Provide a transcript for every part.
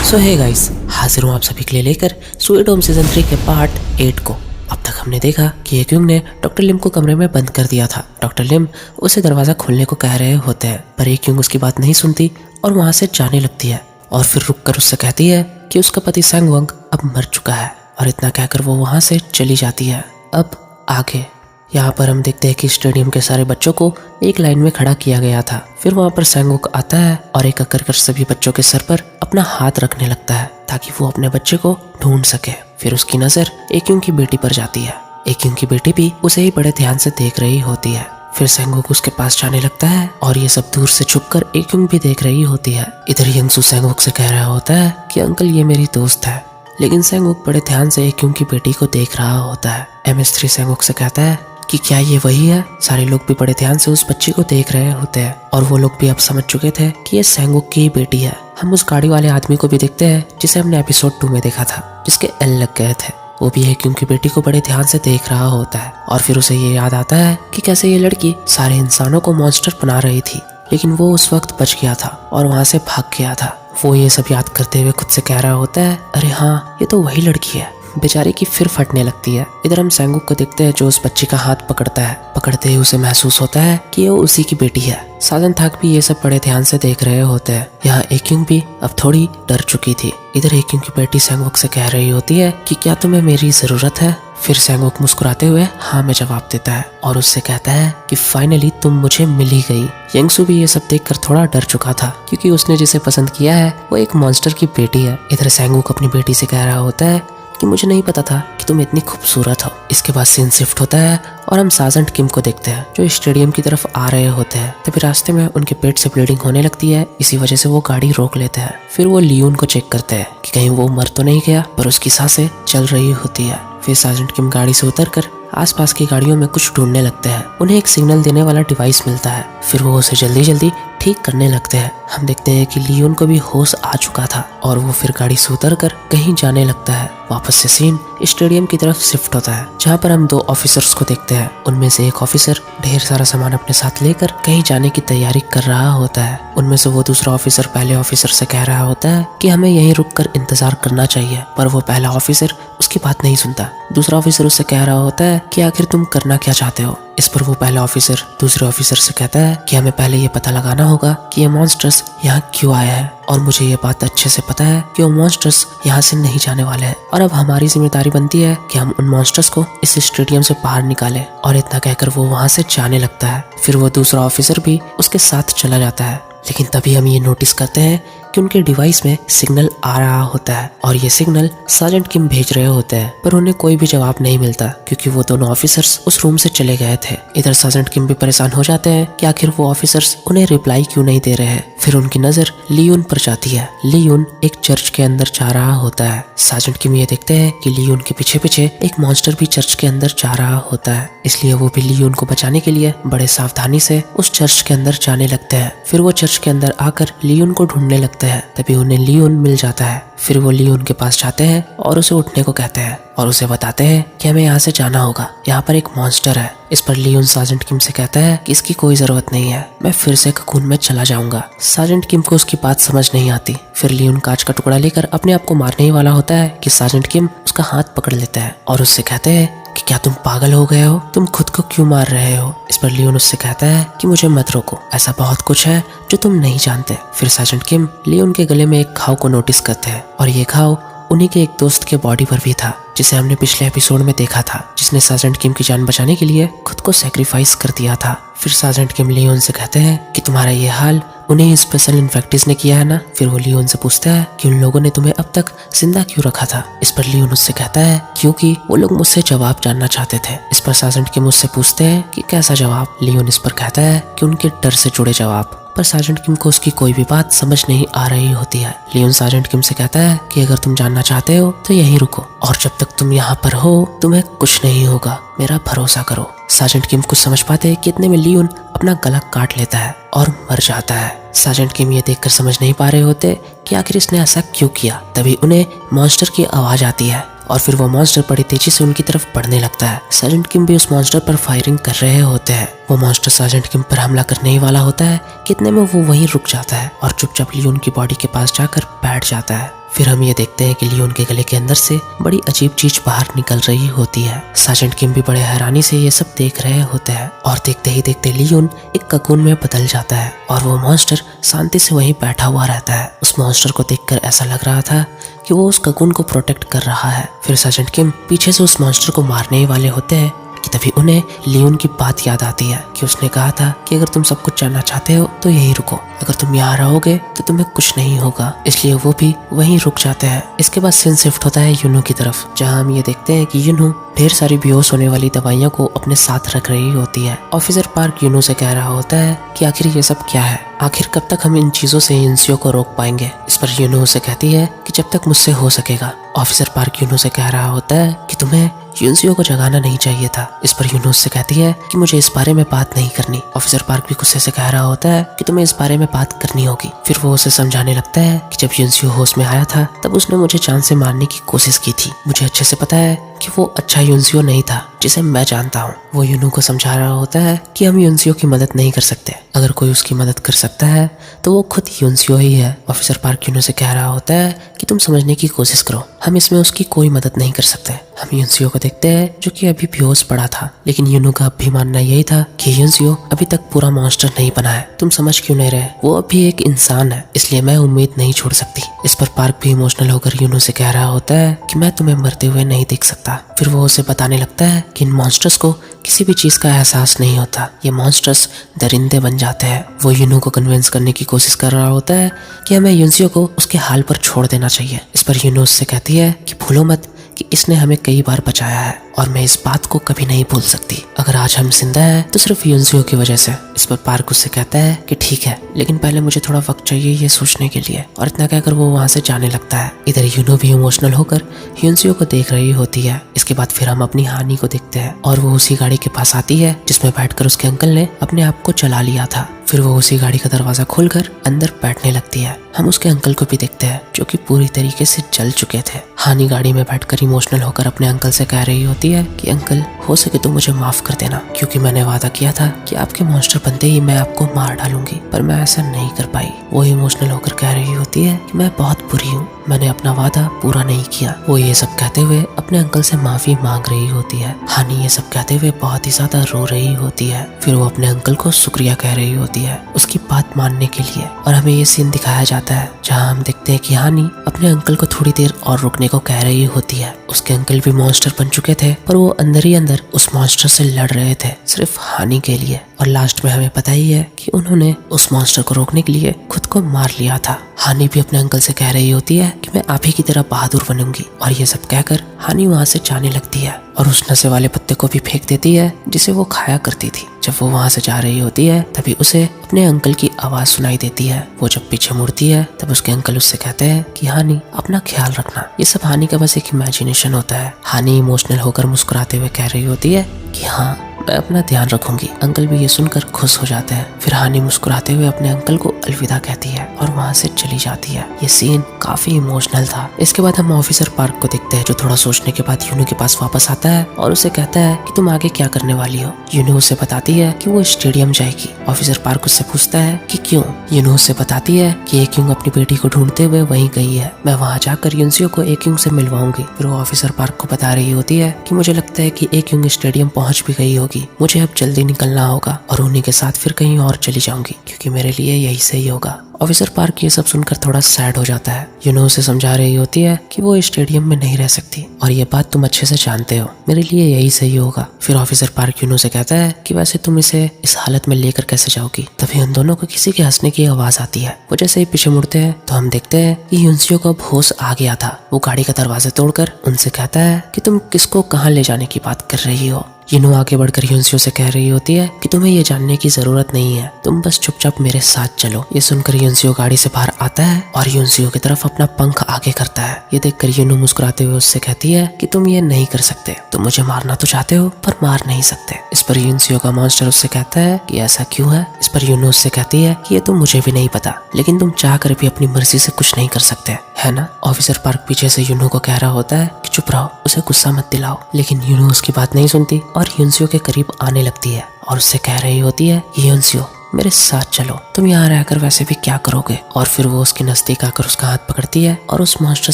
सो hey guys, हाजिर हूँ आप सभी के लिए लेकर स्वीट होम सीजन 3 के पार्ट 8 को। अब तक हमने देखा कि येक्यूंग ने डॉक्टर लिम को कमरे में बंद कर दिया था। डॉक्टर लिम उसे दरवाजा खोलने को कह रहे होते हैं, पर येक्यूंग उसकी बात नहीं सुनती और वहाँ से जाने लगती है और फिर रुककर उससे कहती है कि उसका पति सैंगवोंग अब मर चुका है। और इतना कहकर वो वहाँ से चली जाती है। अब आगे यहाँ पर हम देखते हैं कि स्टेडियम के सारे बच्चों को एक लाइन में खड़ा किया गया था। फिर वहाँ पर सैंगवोंग आता है और एक कर सभी बच्चों के सर पर अपना हाथ रखने लगता है ताकि वो अपने बच्चे को ढूंढ सके। फिर उसकी नजर येक्यूंग की बेटी पर जाती है। येक्यूंग की बेटी भी उसे ही बड़े ध्यान से देख रही होती है। फिर सैंगवोंग उसके पास जाने लगता है और ये सब दूर से छुपकर येक्यूंग भी देख रही होती है। इधर यंगसू सैंगवोंग से कह रहा होता है कि अंकल ये मेरी दोस्त है, लेकिन सैंगवोंग बड़े ध्यान से येक्यूंग की बेटी को देख रहा होता है। MS3 सैंगवोंग से कहता है कि क्या ये वही है। सारे लोग भी बड़े ध्यान से उस बच्ची को देख रहे होते हैं और वो लोग भी अब समझ चुके थे कि ये सैंगवोंग की ही बेटी है। हम उस गाड़ी वाले आदमी को भी देखते हैं जिसे हमने एपिसोड 2 में देखा था, जिसके एल लग गए थे। वो भी है क्योंकि बेटी को बड़े ध्यान से देख रहा होता है और फिर उसे ये याद आता है कि कैसे ये लड़की सारे इंसानों को मॉन्स्टर बना रही थी, लेकिन वो उस वक्त बच गया था और वहाँ से भाग गया था। वो ये सब याद करते हुए खुद से कह रहा होता है, अरे हाँ, ये तो वही लड़की है। बेचारी की फिर फटने लगती है। इधर हम सैंगवोंग को देखते हैं जो उस बच्ची का हाथ पकड़ता है। पकड़ते ही उसे महसूस होता है कि ये उसी की बेटी है। साजन थाक भी ये सब बड़े ध्यान से देख रहे होते हैं। यहाँ येक्यूंग भी अब थोड़ी डर चुकी थी। इधर येक्यूंग की बेटी सैंगवोंग से कह रही होती है कि क्या तुम्हें मेरी जरूरत है। फिर सैंगवोंग मुस्कुराते हुए हाँ में जवाब देता है और उससे कहता है कि फाइनली तुम मुझे मिल ही गई। यंगसू भी ये सब देखकर थोड़ा डर चुका था क्योंकि उसने जिसे पसंद किया है वो एक मॉन्स्टर की बेटी है। इधर सैंगवोंग अपनी बेटी से कह रहा होता है कि मुझे नहीं पता था कि तुम इतनी खूबसूरत हो। इसके बाद सीन शिफ्ट होता है और हम साजन किम को देखते हैं जो स्टेडियम की तरफ आ रहे होते हैं। तभी रास्ते में उनके पेट से ब्लीडिंग होने लगती है। इसी वजह से वो गाड़ी रोक लेते हैं। फिर वो लियोन को चेक करते हैं कि कहीं वो मर तो नहीं गया, पर उसकी सांसें चल रही होती है। फिर साजन किम गाड़ी से उतरकर आसपास की गाड़ियों में कुछ ढूंढने लगते हैं। उन्हें एक सिग्नल देने वाला डिवाइस मिलता है। फिर वो उसे जल्दी जल्दी ठीक करने लगते हैं। हम देखते हैं कि लियोन को भी होश आ चुका था और वो फिर गाड़ी से उतरकर कहीं जाने लगता है। वापस से सीन स्टेडियम की तरफ शिफ्ट होता है जहाँ पर हम 2 ऑफिसर्स को देखते हैं। उनमें से एक ऑफिसर ढेर सारा सामान अपने साथ लेकर कहीं जाने की तैयारी कर रहा होता है। उनमें से वो दूसरा ऑफिसर पहले ऑफिसर से कह रहा होता है कि हमें यहीं रुककर इंतजार करना चाहिए, पर वो पहला ऑफिसर उसकी बात नहीं सुनता। दूसरा ऑफिसर उससे कह रहा होता है कि आखिर तुम करना क्या चाहते हो। इस पर वो पहला ऑफिसर दूसरे ऑफिसर से कहता है कि हमें पहले ये पता लगाना होगा कि ये मॉन्स्टर्स यहाँ क्यों आया है, और मुझे ये बात अच्छे से पता है कि वो मॉन्स्टर्स यहाँ से नहीं जाने वाले हैं और अब हमारी जिम्मेदारी बनती है कि हम उन मॉन्स्टर्स को इस स्टेडियम से बाहर निकालें। और इतना कहकर वो वहाँ से जाने लगता है। फिर वो दूसरा ऑफिसर भी उसके साथ चला जाता है। लेकिन तभी हम ये नोटिस करते हैं कि उनके डिवाइस में सिग्नल आ रहा होता है और ये सिग्नल सार्जेंट किम भेज रहे होते हैं, पर उन्हें कोई भी जवाब नहीं मिलता क्योंकि वो दोनों ऑफिसर्स उस रूम से चले गए थे। इधर सार्जेंट किम भी परेशान हो जाते हैं कि आखिर वो ऑफिसर्स उन्हें रिप्लाई क्यों नहीं दे रहे हैं। फिर उनकी नजर लियोन पर जाती है। लियोन एक चर्च के अंदर जा रहा होता है। सार्जेंट किम ये देखते हैं कि लियोन के पीछे पीछे एक मॉन्स्टर भी चर्च के अंदर जा रहा होता है, इसलिए वो भी लियोन को बचाने के लिए बड़े सावधानी से उस चर्च के अंदर जाने लगते हैं। फिर वो चर्च के अंदर आकर लियोन को ढूंढने लगते हैं। तभी उन्हें लियोन मिल जाता है। फिर वो लियोन के पास जाते हैं और उसे उठने को कहते हैं और उसे बताते हैं कि हमें यहाँ से जाना होगा, यहाँ पर एक मॉन्स्टर है। इस पर लियोन सार्जेंट किम से कहता है कि इसकी कोई जरूरत नहीं है, मैं फिर से ककून में चला जाऊंगा। सार्जेंट किम को उसकी बात समझ नहीं आती। फिर लियोन कांच का टुकड़ा लेकर अपने आप को मारने ही वाला होता है कि सार्जेंट किम उसका हाथ पकड़ लेता है और उससे कहते हैं कि क्या तुम पागल हो गए हो, तुम खुद को क्यों मार रहे हो। इस पर लियोन उससे कहता है कि मुझे मत रोको, ऐसा बहुत कुछ है जो तुम नहीं जानते। फिर सार्जेंट किम लियोन के गले में एक घाव को नोटिस करते हैं और ये घाव उन्हीं के एक दोस्त के बॉडी पर भी था जिसे हमने पिछले एपिसोड में देखा था, जिसने सार्जेंट किम की जान बचाने के लिए खुद को सैक्रिफाइस कर दिया था। फिर सार्जेंट किम लियोन से कहते हैं कि तुम्हारा ये हाल उन्हीं स्पेशल इन्फेक्टिस ने किया है ना। फिर वो लियोन से पूछता है कि उन लोगों ने तुम्हें अब तक जिंदा क्यों रखा था। इस पर लियोन उससे कहता है क्योंकि वो लोग मुझसे जवाब जानना चाहते थे। इस पर सार्जेंट किम मुझसे पूछते हैं कि कैसा जवाब। लियोन इस पर कहता है कि उनके डर से जुड़े जवाब, पर सार्जेंट किम को उसकी कोई भी बात समझ नहीं आ रही होती है। लियोन सार्जेंट किम से कहता है कि अगर तुम जानना चाहते हो तो यहीं रुको और जब तक तुम यहाँ पर हो तुम्हें कुछ नहीं होगा, मेरा भरोसा करो। सार्जेंट किम कुछ समझ पाते हैं कि इतने में लियोन अपना गला काट लेता है और मर जाता है। सार्जेंट किम ये देखकर समझ नहीं पा रहे होते कि आखिर इसने ऐसा क्यों किया। तभी उन्हें मॉन्स्टर की आवाज आती है और फिर वो मॉन्स्टर बड़ी तेजी से उनकी तरफ बढ़ने लगता है। सार्जेंट किम भी उस मॉन्स्टर पर फायरिंग कर रहे होते हैं। वो मॉन्स्टर सार्जेंट किम पर हमला करने ही वाला होता है, कितने में वो वहीं रुक जाता है और चुपचाप लियोन की बॉडी के पास जाकर बैठ जाता है। फिर हम ये देखते हैं कि लियोन के गले के अंदर से बड़ी अजीब चीज बाहर निकल रही होती है। सार्जेंट किम भी बड़े हैरानी से ये सब देख रहे होते हैं और देखते ही देखते लियोन एक ककून में बदल जाता है और वो मॉन्स्टर शांति से वहीं बैठा हुआ रहता है। उस मॉन्स्टर को देखकर ऐसा लग रहा था कि वो उस ककून को प्रोटेक्ट कर रहा है। फिर सार्जेंट किम पीछे से उस मॉन्स्टर को मारने ही वाले होते हैं कि तभी उन्हें लियोन की बात याद आती है कि उसने कहा था कि अगर तुम सब कुछ जानना चाहते हो तो यहीं रुको, अगर तुम यहाँ रहोगे तो तुम्हें कुछ नहीं होगा। इसलिए वो भी वहीं रुक जाते हैं। इसके बाद सीन शिफ्ट होता है यूनो की तरफ, जहाँ हम ये देखते हैं कि यूनो ढेर सारी बेहोश होने वाली दवाइयों को अपने साथ रख रही होती है। ऑफिसर पार्क यूनो से कह रहा होता है कि आखिर ये सब क्या है, आखिर कब तक हम इन चीजों से युनसियो को रोक पाएंगे। इस पर यूनो उसे कहती है कि जब तक मुझसे हो सकेगा। ऑफिसर पार्क यूनो से कह रहा होता है कि तुम्हें युनसियो को जगाना नहीं चाहिए था। इस पर यूनो उससे कहती है कि मुझे इस बारे में बात नहीं करनी। ऑफिसर पार्क भी गुस्से से कह रहा होता है कि तुम्हें इस बारे में बात करनी होगी। फिर वो उसे समझाने लगता है कि जब युनसियो होश में आया था तब उसने मुझे जान से मारने की कोशिश की थी। मुझे अच्छे से पता है कि वो अच्छा युनसियो नहीं था जिसे मैं जानता हूँ। वो यूनो को समझा रहा होता है कि हम युनसियो की मदद नहीं कर सकते, अगर कोई उसकी मदद कर सकता है तो वो खुद युनसियो ही है। ऑफिसर पार्क यूनो से कह रहा होता है कि तुम समझने की कोशिश करो, हम इसमें उसकी कोई मदद नहीं कर सकते। हम युनसियो को देखते हैं जो कि अभी बेहोश पड़ा था, लेकिन यूनो का अब भी मानना यही था कि युनसियो अभी तक पूरा मॉन्स्टर नहीं बना है। तुम समझ क्यों नहीं रहे, वो अभी एक इंसान है, इसलिए मैं उम्मीद नहीं छोड़ सकती। इस पर पार्क भी इमोशनल होकर यूनो से कह रहा होता है कि मैं तुम्हें मरते हुए नहीं देख सकता। फिर वो उसे बताने लगता है कि इन मॉन्स्टर्स को किसी भी चीज का एहसास नहीं होता, ये मॉन्स्टर्स दरिंदे बन जाते हैं। वो यूनो को कन्विंस करने की कोशिश कर रहा होता है कि हमें युनसियो को उसके हाल पर छोड़ देना चाहिए। इस पर यूनो उससे कहती है कि भूलो मत कि इसने हमें कई बार बचाया है और मैं इस बात को कभी नहीं भूल सकती। अगर आज हम जिंदा हैं तो सिर्फ युनसियो की वजह से। इस पर पार्क उससे कहता है कि ठीक है, लेकिन पहले मुझे थोड़ा वक्त चाहिए ये सोचने के लिए। और इतना कहकर वो वहाँ से जाने लगता है। इधर यूनो भी इमोशनल होकर युनसियो को देख रही होती है। इसके बाद फिर हम अपनी हानि को देखते हैं और वो उसी गाड़ी के पास आती है जिसमें बैठकर उसके अंकल ने अपने आप को चला लिया था। फिर वो उसी गाड़ी का दरवाजा खोलकर अंदर बैठने लगती है। हम उसके अंकल को भी देखते हैं जो कि पूरी तरीके से जल चुके थे। हानि गाड़ी में बैठकर इमोशनल होकर अपने अंकल से कह रही होती है कि अंकल, हो सके तो मुझे माफ कर देना, क्योंकि मैंने वादा किया था कि आपके मॉन्स्टर बनते ही मैं आपको मार डालूंगी, पर मैं ऐसा नहीं कर पाई। वो इमोशनल होकर कह रही होती है कि मैं बहुत बुरी हूँ, मैंने अपना वादा पूरा नहीं किया। वो ये सब कहते हुए अपने अंकल से माफी मांग रही होती है। हानि ये सब कहते हुए बहुत ही ज्यादा रो रही होती है। फिर वो अपने अंकल को शुक्रिया कह रही होती है उसकी बात मानने के लिए। और हमें ये सीन दिखाया जाता है जहाँ हम देखते हैं कि हानि अपने अंकल को थोड़ी देर और रुकने को कह रही होती है। उसके अंकल भी मॉन्स्टर बन चुके थे पर वो अंदर ही अंदर उस मॉन्स्टर से लड़ रहे थे सिर्फ हानि के लिए। और लास्ट में हमें पता ही है कि उन्होंने उस मॉन्स्टर को रोकने के लिए खुद को मार लिया था। हानि भी अपने अंकल से कह रही होती है कि मैं आप ही की तरह बहादुर बनूंगी। और ये सब कहकर हानि वहाँ से जाने लगती है और उस नशे वाले पत्ते को भी फेंक देती है जिसे वो खाया करती थी। जब वो वहाँ से जा रही होती है तभी उसे अपने अंकल की आवाज सुनाई देती है। वो जब पीछे मुड़ती है तब उसके अंकल उससे कहते हैं कि हानि, अपना ख्याल रखना। ये सब हानि का बस एक इमेजिनेशन होता है। हानि इमोशनल होकर मुस्कुराते हुए कह रही होती है कि हाँ, मैं अपना ध्यान रखूंगी। अंकल भी ये सुनकर खुश हो जाते हैं। फिर हानि मुस्कुराते हुए अपने अंकल को अलविदा कहती है और वहाँ से चली जाती है। ये सीन काफी इमोशनल था। इसके बाद हम ऑफिसर पार्क को देखते हैं जो थोड़ा सोचने के बाद यूनो के पास वापस आता है और उसे कहता है कि तुम आगे क्या करने वाली हो। यूनो उसे बताती है कि वो स्टेडियम जाएगी। ऑफिसर पार्क उससे पूछता है कि क्यों। यूनो उसे बताती है कि एक यूंग अपनी बेटी को ढूंढते हुए वहीं गई है, मैं वहाँ जाकर युनसियो को एक यूंग से मिलवाऊंगी। फिर वो ऑफिसर पार्क को बता रही होती है कि मुझे लगता है कि एक यूंग स्टेडियम पहुंच भी गई होगी, मुझे अब जल्दी निकलना होगा और उन्हीं के साथ फिर कहीं और चली जाऊंगी क्योंकि मेरे लिए यही सही होगा। ऑफिसर पार्क ये सब सुनकर थोड़ा सैड हो जाता है। यूनो उसे समझा रही होती है कि वो स्टेडियम में नहीं रह सकती और ये बात तुम अच्छे से जानते हो, मेरे लिए यही सही होगा। फिर ऑफिसर पार्क यूनो से कहता है कि वैसे तुम इसे इस हालत में लेकर कैसे जाओगी। तभी उन दोनों को किसी के हंसने की आवाज आती है। वो जैसे ही पीछे मुड़ते हैं तो हम देखते हैं कि युनसियो को अब होश आ गया था। वो गाड़ी का दरवाजा तोड़कर उनसे कहता है कि तुम किसको कहाँ ले जाने की बात कर रही हो। यूनो आगे बढ़कर युनसियो से कह रही होती है कि तुम्हें ये जानने की जरूरत नहीं है, तुम बस चुपचाप मेरे साथ चलो। ये सुनकर युनसियो गाड़ी से बाहर आता है और युनसियो की तरफ अपना पंख आगे करता है। ये देखकर यूनो मुस्कुराते हुए उससे कहती है कि तुम ये नहीं कर सकते, तुम मुझे मारना तो चाहते हो पर मार नहीं सकते। इस पर युनसियो का मॉन्स्टर उससे कहता है कि ऐसा क्यों है। इस पर यूनो उससे कहती है कि ये तो मुझे भी नहीं पता, लेकिन तुम चाह कर भी अपनी मर्जी से कुछ नहीं कर सकते, है ना। ऑफिसर पार्क पीछे से यूनो को कह रहा होता है कि चुप रहो, उसे गुस्सा मत दिलाओ, लेकिन यूनो उसकी बात नहीं सुनती और युनसियो के करीब आने लगती है और उससे कह रही होती है कि युनसियो, मेरे साथ चलो, तुम यहाँ रहकर वैसे भी क्या करोगे। और फिर वो उसके नजदीक आकर उसका हाथ पकड़ती है और उस मॉन्स्टर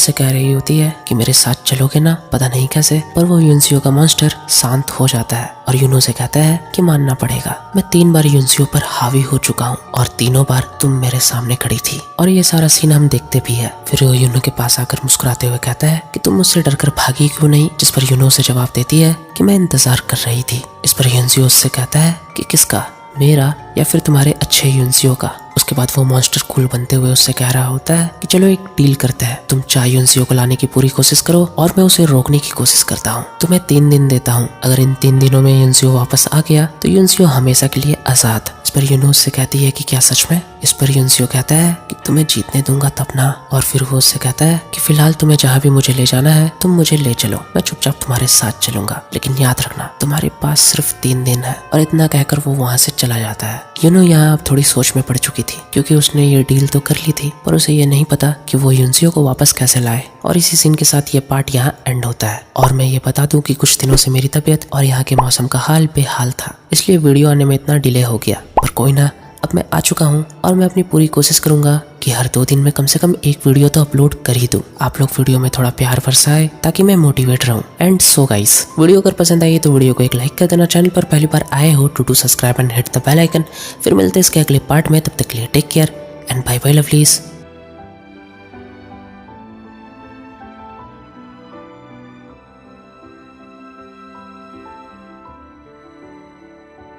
से कह रही होती है कि मेरे साथ चलोगे ना। पता नहीं कैसे पर वो युनसियो का मॉन्स्टर शांत हो जाता है और यूनो से कहता है कि मानना पड़ेगा, मैं 3 बार युनसियो पर हावी हो चुका हूँ और तीनों बार तुम मेरे सामने खड़ी थी। और ये सारा सीन हम देखते भी है। फिर वो यूनो के पास आकर मुस्कुराते हुए कहता है कि तुम मुझसे डरकर भागी क्यों नहीं। जिस पर यूनो से जवाब देती है कि मैं इंतजार कर रही थी। इस पर युनसियो उससे कहता है कि किसका, मेरा या फिर तुम्हारे अच्छे युनसियो का। उसके बाद वो मॉन्स्टर कूल बनते हुए उससे कह रहा होता है कि चलो एक डील करते हैं, तुम चाहे युनसियो को लाने की पूरी कोशिश करो और मैं उसे रोकने की कोशिश करता हूँ। तुम्हें 3 दिन देता हूँ, अगर इन 3 दिनों में युनसियो वापस आ गया तो युनसियो हमेशा के लिए आजाद। इस पर यूनो उससे कहती है कि क्या सच में। इस पर युनसियो कहता है कि तुम्हें जीतने दूंगा तब ना। और फिर वो उससे कहता है कि फिलहाल तुम्हें जहाँ भी मुझे ले जाना है तुम मुझे ले चलो, मैं चुपचाप तुम्हारे साथ चलूंगा, लेकिन याद रखना तुम्हारे पास सिर्फ 3 दिन है। और इतना कहकर वो वहाँ से चला जाता है। यूनो यहाँ अब थोड़ी सोच में पड़ चुकी थी क्योंकि उसने ये डील तो कर ली थी पर उसे ये नहीं पता कि वो युनसियो को वापस कैसे लाए। और इसी सीन के साथ ये पार्ट यहाँ एंड होता है। और मैं ये बता दूं कि कुछ दिनों से मेरी तबीयत और यहाँ के मौसम का हाल बेहाल था, इसलिए वीडियो आने में इतना डिले हो गया। पर कोई ना, अब मैं आ चुका हूँ और मैं अपनी पूरी कोशिश करूंगा कि हर 2 दिन में कम से कम एक वीडियो तो अपलोड कर ही दूं। आप लोग वीडियो में थोड़ा प्यार बरसाए ताकि मैं मोटिवेट रहूं। एंड सो गाइस, वीडियो अगर पसंद आई तो वीडियो को एक लाइक कर देना। चैनल पर पहली बार आए हो to subscribe and hit the bell icon. फिर मिलते हैं इसके अगले पार्ट में, तब तक के लिए take care and bye bye lovelies.